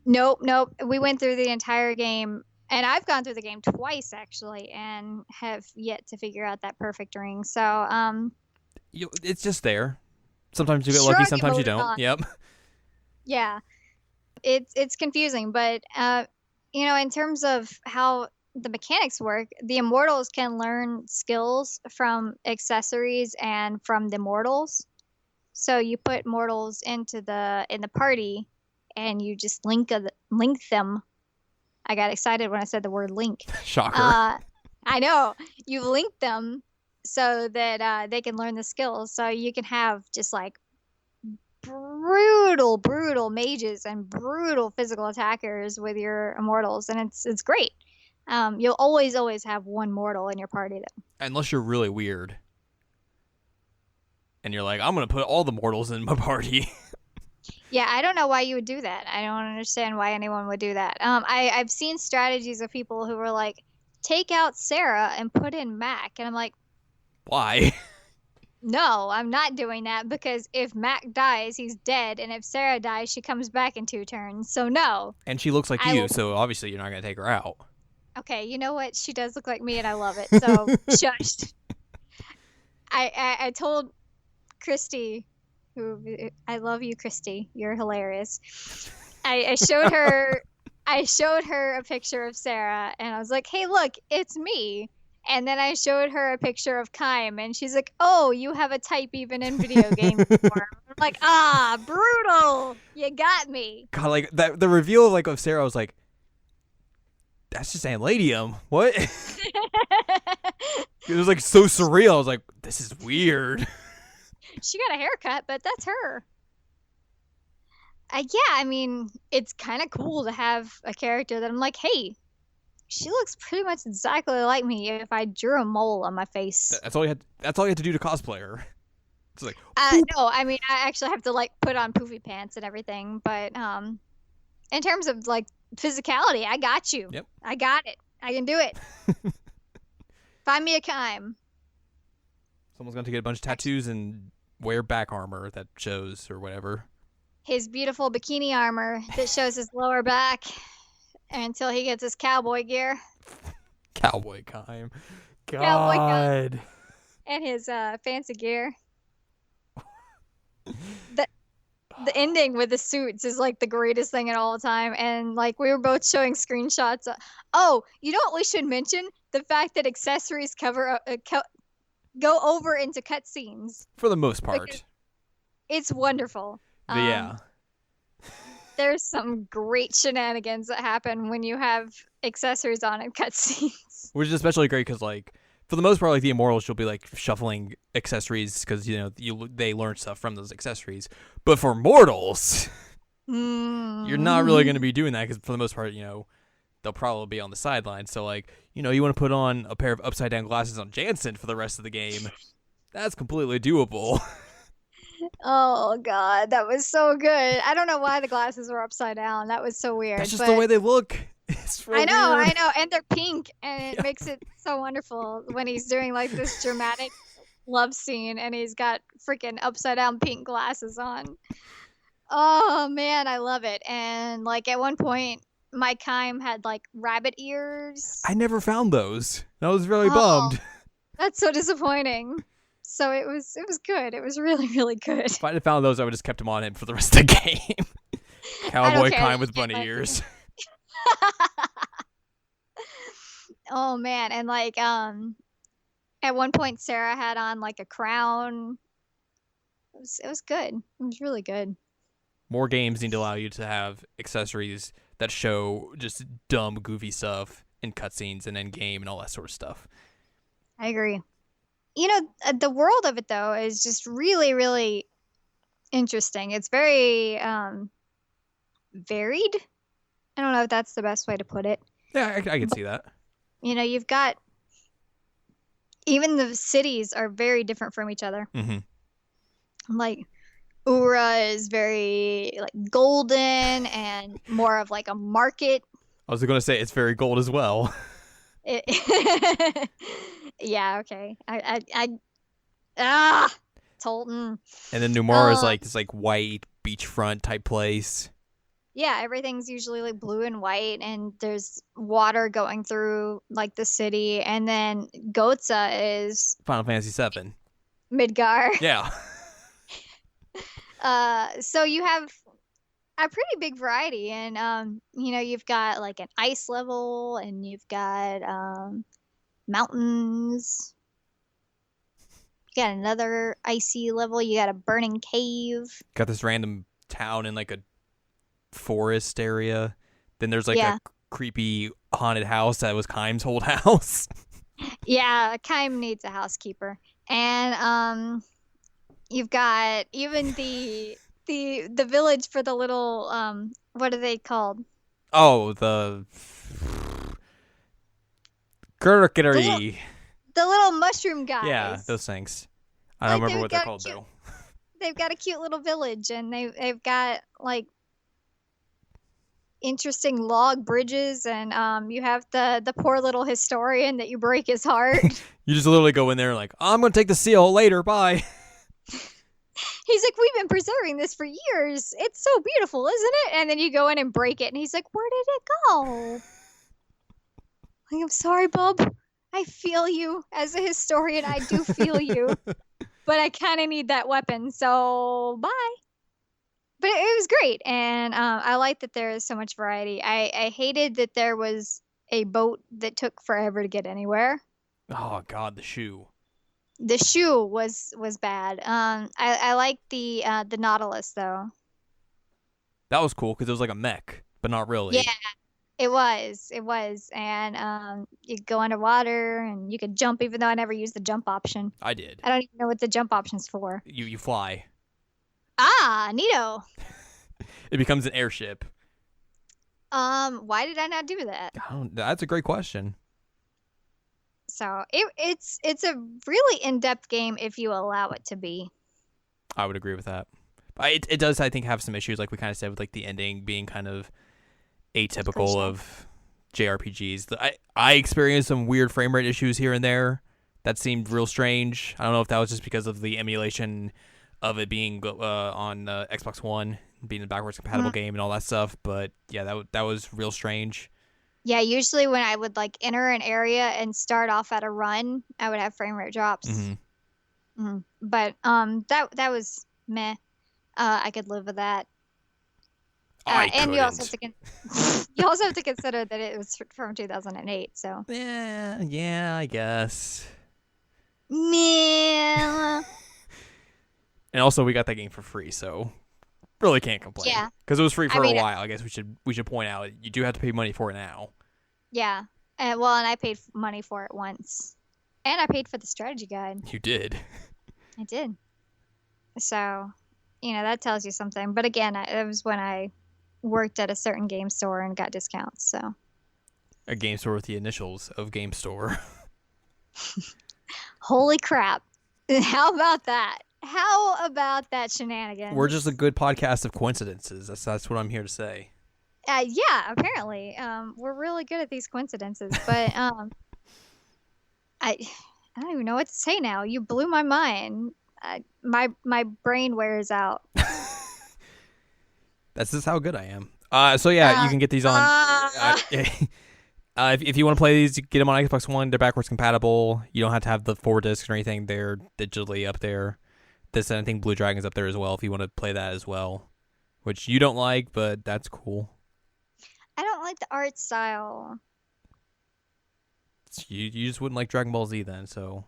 Nope. We went through the entire game, and I've gone through the game twice actually, and have yet to figure out that perfect ring. So, it's just there. Sometimes you get lucky, sometimes you don't. Yep. Yeah, it's confusing, but in terms of how the mechanics work, the immortals can learn skills from accessories and from the mortals. So you put mortals in the party, and you just link them. I got excited when I said the word link. Shocker. I know. You link them so that they can learn the skills. So you can have just like brutal mages and brutal physical attackers with your immortals, and it's great. You'll always have one mortal in your party though. Unless you're really weird and you're like, I'm gonna put all the mortals in my party. Yeah, I don't know why you would do that. I don't understand why anyone would do that. I've seen strategies of people who were like, take out Sarah and put in Mac, and I'm like, Why? no, I'm not doing that because if Mac dies, he's dead, and if Sarah dies, she comes back in 2 turns. So no, And she looks like I you, will. so obviously you're not gonna take her out. Okay, you know what? She does look like me, and I love it. So shushed. I told Christy, who I love you, Christy. You're hilarious. I showed her a picture of Sarah, and I was like, "Hey, look, it's me." And then I showed her a picture of Kym, and she's like, "Oh, you have a type even in video games." I'm like, "Ah, brutal! You got me." God, like that the reveal of Sarah, I was like, that's just Anne Ladyem. What? It was like so surreal. I was like, this is weird. She got a haircut, but that's her. Yeah, I mean, it's kind of cool to have a character that I'm like, hey, she looks pretty much exactly like me if I drew a mole on my face. That's all you had. That's all you had to do to cosplay her. It's like, No, I mean, I actually have to like put on poofy pants and everything, but in terms of like physicality, I got you. Yep. I got it. I can do it. Find me a Kym. Someone's gonna get a bunch of tattoos and wear back armor that shows or whatever. His beautiful bikini armor that shows his lower back until he gets his cowboy gear. Cowboy Kym. God. Cowboy Kym. And his fancy gear. The ending with the suits is like the greatest thing in all the time, and like we were both showing screenshots. Oh, you know what we should mention? The fact that accessories go over into cutscenes For the most part. It's wonderful. Yeah. There's some great shenanigans that happen when you have accessories on in cutscenes. Which is especially great because, for the most part, the Immortals, you'll be shuffling accessories because they learn stuff from those accessories. But for mortals, you're not really going to be doing that because for the most part, they'll probably be on the sidelines. So you want to put on a pair of upside down glasses on Jansen for the rest of the game. That's completely doable. Oh god, that was so good. I don't know why the glasses were upside down. That was so weird. That's just the way they look. It's real I know, weird. and they're pink, and it makes it so wonderful when he's doing this dramatic love scene, and he's got freaking upside down pink glasses on. Oh man, I love it. And at one point, my Kym had rabbit ears. I never found those. I was really bummed. That's so disappointing. So it was good. It was really, really good. If I'd have found those, I would just kept him on him for the rest of the game. Cowboy Kym with bunny ears. Oh man, and at one point Sarah had on a crown. It was good. It was really good. More games need to allow you to have accessories that show just dumb, goofy stuff in cutscenes and end game and all that sort of stuff. I agree. The world of it though is just really, really interesting. It's very varied. I don't know if that's the best way to put it. Yeah, I can see that. You've got even the cities are very different from each other. Mm-hmm. Ura is very golden and more of a market. I was going to say it's very gold as well. Yeah, okay. Tolton. And then Numara is this white beachfront type place. Yeah, everything's usually blue and white, and there's water going through the city, and then Gotza is Final Fantasy VII. Midgar. Yeah. So you have a pretty big variety, and you've got an ice level, and you've got mountains. You got another icy level. You got a burning cave. Got this random town in a forest area. Then there's a creepy haunted house that was Kym's old house. Yeah, Kaim needs a housekeeper. And you've got even the village for the little what are they called? Oh, the The little Gurkity. the little mushroom Yeah, guys. those things. I don't Like remember what they're called though. they've got a cute little village, and they've got like interesting log bridges, and you have the poor little historian that you break his heart. You just literally go in there and like, I'm gonna take the seal later. Bye. He's like, we've been preserving this for years. It's so beautiful, isn't it? And then you go in and break it, and he's like, where did it go? Like, I'm sorry, bub. I feel you. As a historian, I do feel you. But I kind of need that weapon, so bye. But it was great, and I like that there is so much variety. I hated that there was a boat that took forever to get anywhere. Oh God, the shoe. The shoe was bad. I like the Nautilus though. That was cool because it was like a mech, but not really. Yeah, it was, and you go underwater and you could jump, even though I never used the jump option. I did. I don't even know what the jump option's for. You fly. Ah, neato. It becomes an airship. Why did I not do that? That's a great question. So it's a really in-depth game if you allow it to be. I would agree with that. It does, I think, have some issues, like we kind of said, with like the ending being kind of atypical of JRPGs. I experienced some weird frame rate issues here and there that seemed real strange. I don't know if that was just because of the emulation of it being on Xbox One, being a backwards compatible game and all that stuff. But yeah, that was real strange. Yeah, usually when I would like enter an area and start off at a run, I would have frame rate drops. But that was meh. I could live with that. And you also have to consider that it was from 2008. So yeah, I guess. Meh. And also, we got that game for free, so really can't complain. Yeah, because it was free for a while. I guess we should point out you do have to pay money for it now. Yeah, and I paid money for it once, and I paid for the strategy guide. You did. I did. So, that tells you something. But again, it was when I worked at a certain game store and got discounts. So. A game store with the initials of game store. Holy crap! How about that? How about that shenanigans? We're just a good podcast of coincidences. That's what I'm here to say. Yeah, apparently, we're really good at these coincidences. But I don't even know what to say now. You blew my mind. My brain wears out. That's just how good I am. So yeah, you can get these on. If you want to play these, get them on Xbox One. They're backwards compatible. You don't have to have the 4 discs or anything. They're digitally up there. This, and I think Blue Dragon's up there as well if you want to play that as well, which you don't like, but that's cool. I don't like the art style. You just wouldn't like Dragon Ball Z then, so.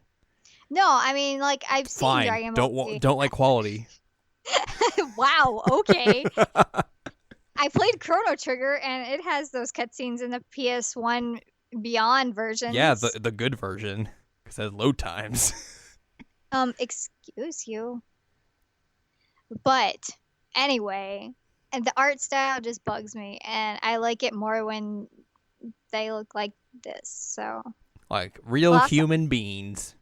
No, I mean, like, I've seen Dragon Ball Z. Don't like quality. Wow, okay. I played Chrono Trigger, and it has those cutscenes in the PS1 Beyond version. Yeah, the good version, because it has load times. Excuse you. But anyway, and the art style just bugs me, and I like it more when they look like this. So like real human beings.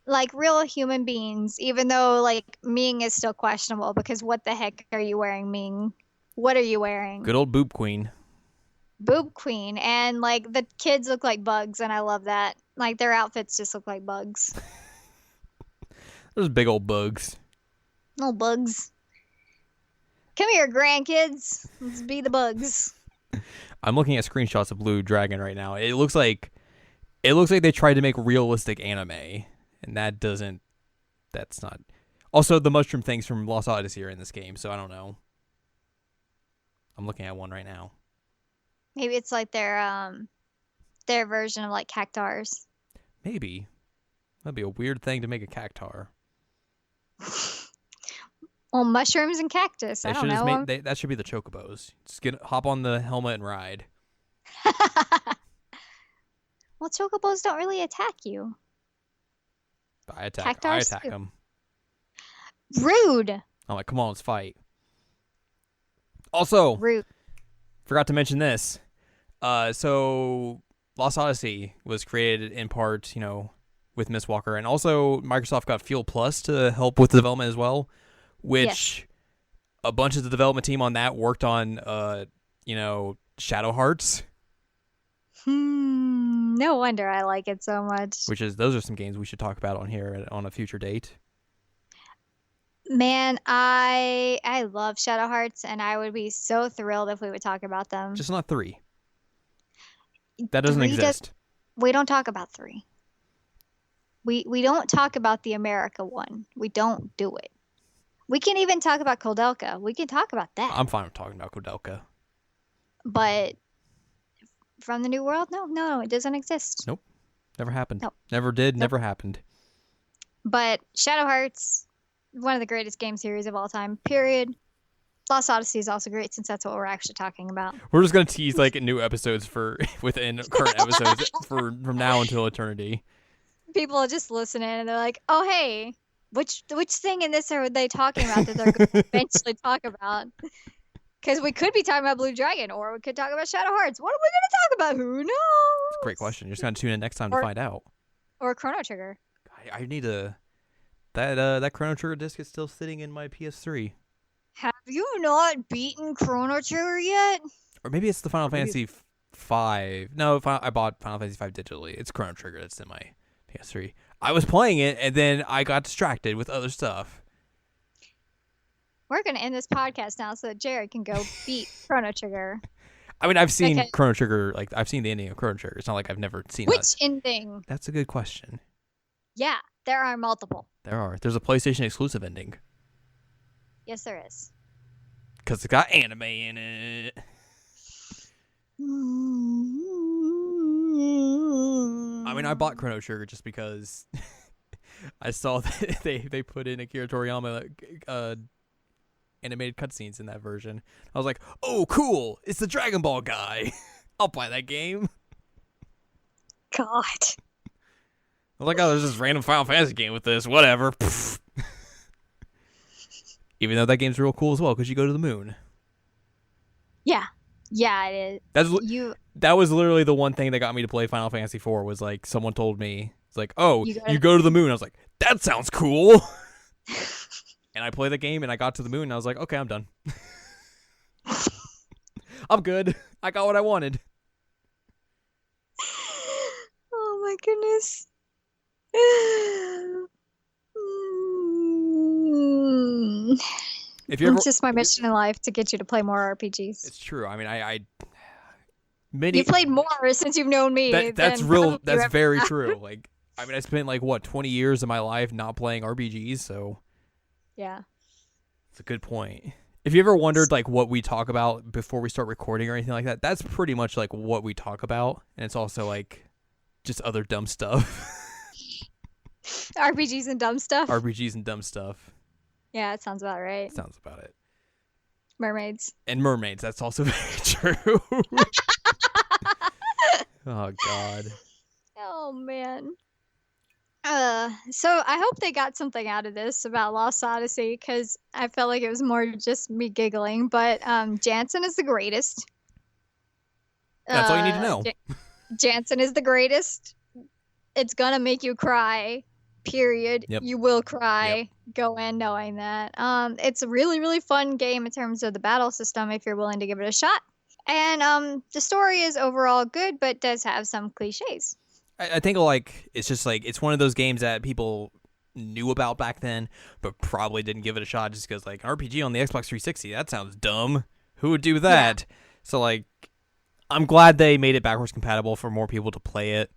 Like real human beings, even though like Ming is still questionable because what the heck are you wearing, Ming? What are you wearing? Good old boob queen. Boob queen, and like the kids look like bugs, and I love that. Like their outfits just look like bugs. Those big old bugs. Little bugs. Come here, grandkids. Let's be the bugs. I'm looking at screenshots of Blue Dragon right now. It looks like they tried to make realistic anime, and that's not. Also, the mushroom things from Lost Odyssey are in this game, so I don't know. I'm looking at one right now. Maybe it's like their version of like cactars. Maybe. That'd be a weird thing to make a cactar. Well, mushrooms and cactus. I don't know. That should be the chocobos. Just hop on the helmet and ride. Well, chocobos don't really attack you. I attack Cactars do. them. Rude. I'm like, come on, let's fight. Also, Rude. forgot to mention this. So Lost Odyssey was created in part, with Miss Walker, and also Microsoft got Fuel Plus to help with the development as well, which a bunch of the development team on that worked on, Shadow Hearts. No wonder I like it so much. Those are some games we should talk about on here on a future date. Man, I love Shadow Hearts, and I would be so thrilled if we would talk about them. Just not 3. That doesn't 3 exist. We don't talk about 3. We don't talk about the America one. We don't do it. We can even talk about Koudelka. We can talk about that. I'm fine with talking about Koudelka. But from the New World, no, it doesn't exist. Nope. Never happened. Nope. Never did. Nope. Never happened. But Shadow Hearts, one of the greatest game series of all time, period. Lost Odyssey is also great since that's what we're actually talking about. We're just going to tease new episodes for within current episodes from now until eternity. People are just listening and they're like, oh, hey, which thing in this are they talking about that they're going to eventually talk about? Because we could be talking about Blue Dragon, or we could talk about Shadow Hearts. What are we going to talk about? Who knows? It's a great question. You're just going to tune in next time to find out. Or Chrono Trigger. I need to... That Chrono Trigger disc is still sitting in my PS3. Have you not beaten Chrono Trigger yet? Or maybe it's the Final Fantasy 5. No, I bought Final Fantasy 5 digitally. It's Chrono Trigger that's in my PS3. I was playing it, and then I got distracted with other stuff. We're going to end this podcast now so that Jared can go beat Chrono Trigger. I mean, I've seen Chrono Trigger, I've seen the ending of Chrono Trigger. It's not like I've never seen Which ending? That's a good question. Yeah, there are multiple. There are. There's a PlayStation exclusive ending. Yes, there is. Because it's got anime in it. I mean, I bought Chrono Trigger just because I saw that they put in Akira Toriyama animated cutscenes in that version. I was like, oh, cool. It's the Dragon Ball guy. I'll buy that game. God. I was like, oh, there's this random Final Fantasy game with this. Whatever. Even though that game's real cool as well, because you go to the moon. Yeah. Yeah, it is. That was literally the one thing that got me to play Final Fantasy IV was like someone told me, it's like, oh, you go to the moon. I was like, that sounds cool. And I played the game and I got to the moon and I was like, okay, I'm done. I'm good. I got what I wanted. Oh my goodness. It's just my mission in life to get you to play more RPGs. It's true. I mean, you played more since you've known me. That's real. That's very true. I spent 20 years of my life not playing RPGs, so yeah, it's a good point. If you ever wondered what we talk about before we start recording or anything like that, that's pretty much what we talk about, and it's also just other dumb stuff. RPGs and dumb stuff. RPGs and dumb stuff. Yeah, it sounds about right. Sounds about it. Mermaids. And mermaids. That's also very true. Oh, God. Oh, man. So I hope they got something out of this about Lost Odyssey, because I felt like it was more just me giggling. But Jansen is the greatest. That's all you need to know. Jansen is the greatest. It's going to make you cry. Period. Yep. You will cry. Yep. Go in knowing that. It's a really, really fun game in terms of the battle system if you're willing to give it a shot. And the story is overall good, but does have some cliches. I think it's just it's one of those games that people knew about back then, but probably didn't give it a shot just because RPG on the Xbox 360, that sounds dumb. Who would do that? Yeah. So I'm glad they made it backwards compatible for more people to play it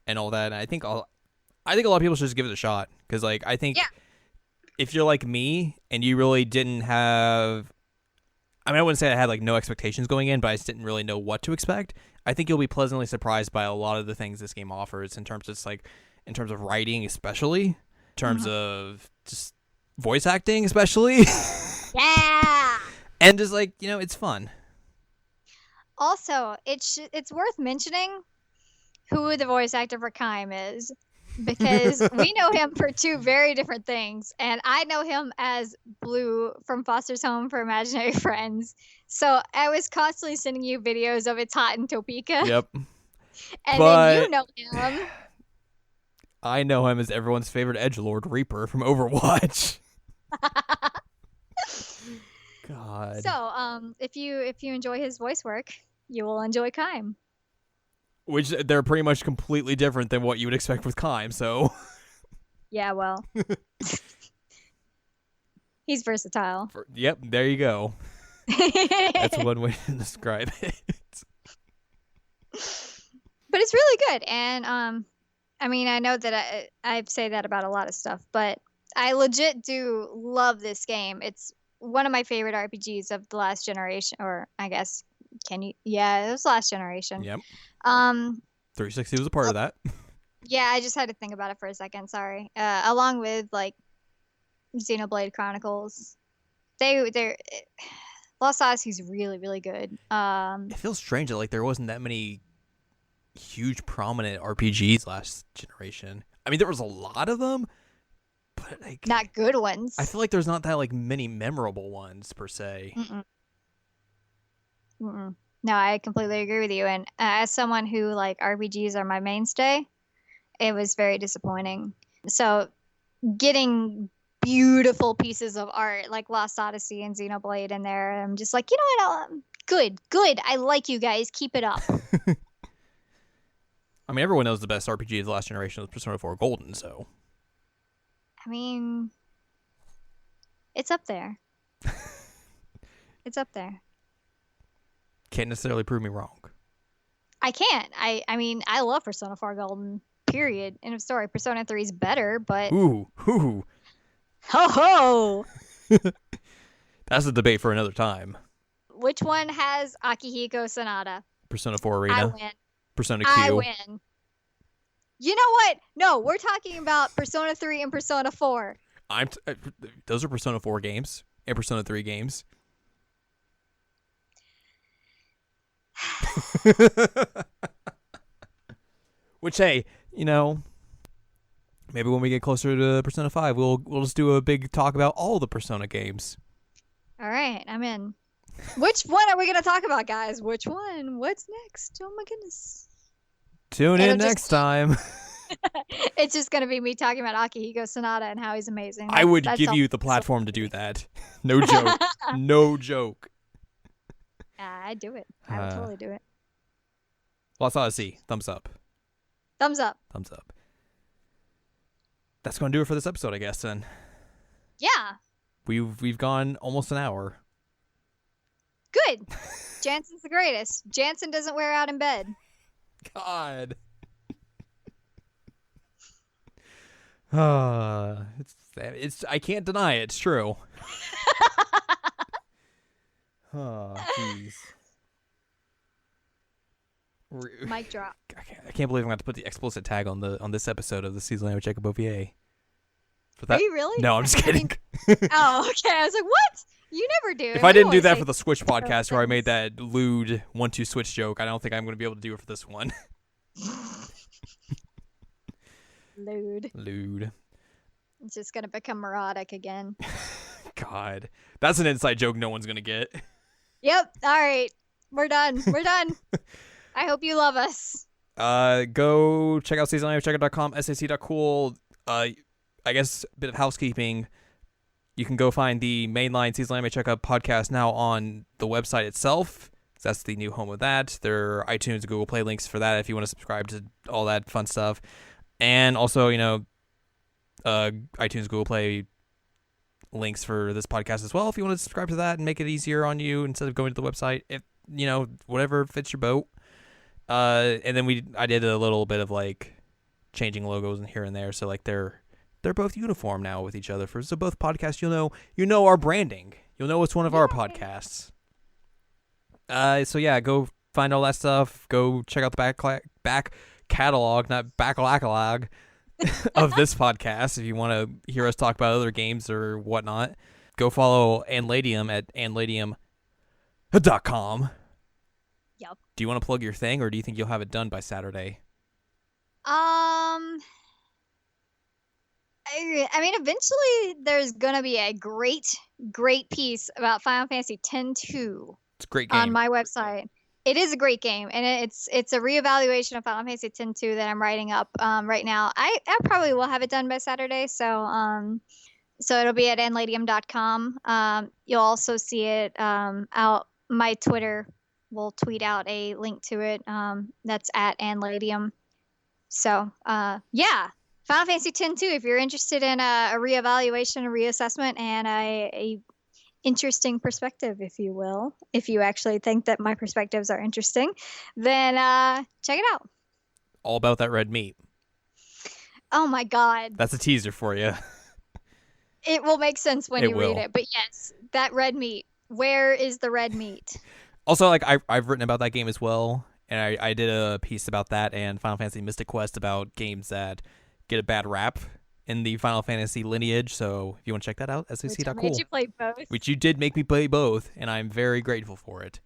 and all that. And I think a lot of people should just give it a shot because I think if you're like me and you really didn't have, I wouldn't say I had no expectations going in, but I just didn't really know what to expect. I think you'll be pleasantly surprised by a lot of the things this game offers in terms of in terms of writing, especially in terms of just voice acting, especially. Yeah. And just it's fun. Also, it's worth mentioning who the voice actor for Kime is, because we know him for two very different things, and I know him as Blue from Foster's Home for Imaginary Friends. So I was constantly sending you videos of It's Hot in Topeka. Yep. And But then you know him. I know him as everyone's favorite edgelord Reaper from Overwatch. God. So, if you enjoy his voice work, you will enjoy Kime. Which they're pretty much completely different than what you would expect with Kime, so. Yeah, well. He's versatile. Yep, there you go. That's one way to describe it. But it's really good, and I mean, I know that I say that about a lot of stuff, but I legit do love this game. It's one of my favorite RPGs of the last generation, or I guess, yeah, it was last generation. Yep. 360 was a part of that. Yeah, I just had to think about it for a second. Sorry. Along with like Xenoblade Chronicles, they're Lost Odyssey's really, really good. It feels strange that like there wasn't that many huge prominent RPGs last generation. I mean, there was a lot of them, but like not good ones. I feel like there's not that like many memorable ones per se. No, I completely agree with you. And as someone who like RPGs are my mainstay, it was very disappointing. So getting beautiful pieces of art like Lost Odyssey and Xenoblade in there, I'm just like, you know what? Good. I like you guys. Keep it up. I mean, everyone knows the best RPG of the last generation was Persona 4 Golden, so. I mean, it's up there. It's up there. Can't necessarily prove me wrong. I can't. I mean, I love Persona 4 Golden, period. End of story. Persona 3 is better, but... Ooh. Ho ho! That's a debate for another time. Which one has Akihiko Sonata? Persona 4 Arena. I win. Persona Q. I win. You know what? No, we're talking about Persona 3 and Persona 4. Those are Persona 4 games and Persona 3 games. Which, hey, you know, maybe when we get closer to Persona 5, we'll just do a big talk about all the Persona games. All right, I'm in. Which one are we going to talk about, guys? Which one? What's next? Oh my goodness. Tune in next time. It's just going to be me talking about Akihiko Sonata and how he's amazing. I would give you the platform to do that. No joke. No joke. I'd do it. I would totally do it. Lost Odyssey. Thumbs up. Thumbs up. Thumbs up. That's going to do it for this episode, I guess, then. Yeah. We've gone almost an hour. Good. Jansen's the greatest. Jansen doesn't wear out in bed. God. It's I can't deny it. It's true. Oh, jeez. Mic drop. I can't believe I'm going to put the explicit tag on this episode of the Season Language Checkup OVA. Are you really? No, I'm just kidding. Oh, okay. I was like, what? You never do. If I didn't do that for the Switch podcast where I made that lewd 1-2 switch joke, I don't think I'm going to be able to do it for this one. Lewd. It's just going to become neurotic again. God. That's an inside joke no one's going to get. Yep. All right. We're done. I hope you love us. Go check out seasonlanguagecheckup.com, sac.cool. I guess a bit of housekeeping. You can go find the mainline Season Anime Checkup podcast now on the website itself. That's the new home of that. There are iTunes and Google Play links for that if you want to subscribe to all that fun stuff. And also, iTunes, Google Play links for this podcast as well if you want to subscribe to that and make it easier on you instead of going to the website. If whatever fits your boat. And then I did a little bit of like changing logos and here and there, so like they're both uniform now with each other. So both podcasts, you know our branding. You'll know it's one of our podcasts. So yeah, go find all that stuff. Go check out the back catalog, not backlog of this podcast if you want to hear us talk about other games or whatnot. Go follow Anne Ladyem at AnneLadyem.com. Yep. Do you want to plug your thing, or do you think you'll have it done by Saturday? Um, I mean, eventually there's gonna be a great piece about Final Fantasy X-2 It's a great on game. my website. It is a great game, and it's a reevaluation of Final Fantasy X-2 that I'm writing up right now. I probably will have it done by Saturday, so it'll be at anneladyem.com. You'll also see it out. My Twitter will tweet out a link to it. That's at Anne Ladyem. So, yeah, Final Fantasy X too. If you're interested in a reevaluation, a reassessment, and a interesting perspective, if you will, if you actually think that my perspectives are interesting, then check it out. All about that red meat. Oh my God, That's a teaser for you. it will make sense when It you read will. it. But yes, that red meat. Where is the red meat? Also, like I've written about that game as well, and I did a piece about that and Final Fantasy Mystic Quest about games that get a bad rap in the Final Fantasy lineage. So if you want to check that out, Which I made sac.cool. you play both. Which you did make me play both, and I'm very grateful for it.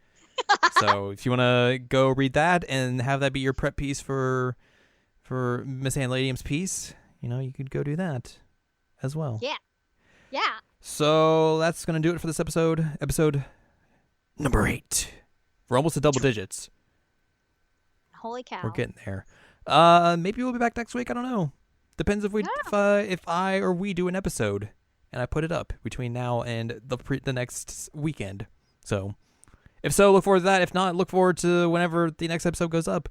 So if you want to go read that and have that be your prep piece for Miss Anne Ladyem's piece, you could go do that as well. Yeah, yeah. So that's going to do it for this episode. Episode number 8. We're almost at double digits. Holy cow. We're getting there. Maybe we'll be back next week. I don't know. Depends if I or we do an episode and I put it up between now and the next weekend. So, if so, look forward to that. If not, look forward to whenever the next episode goes up.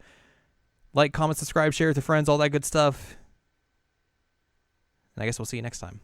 Like, comment, subscribe, share with your friends, all that good stuff. And I guess we'll see you next time.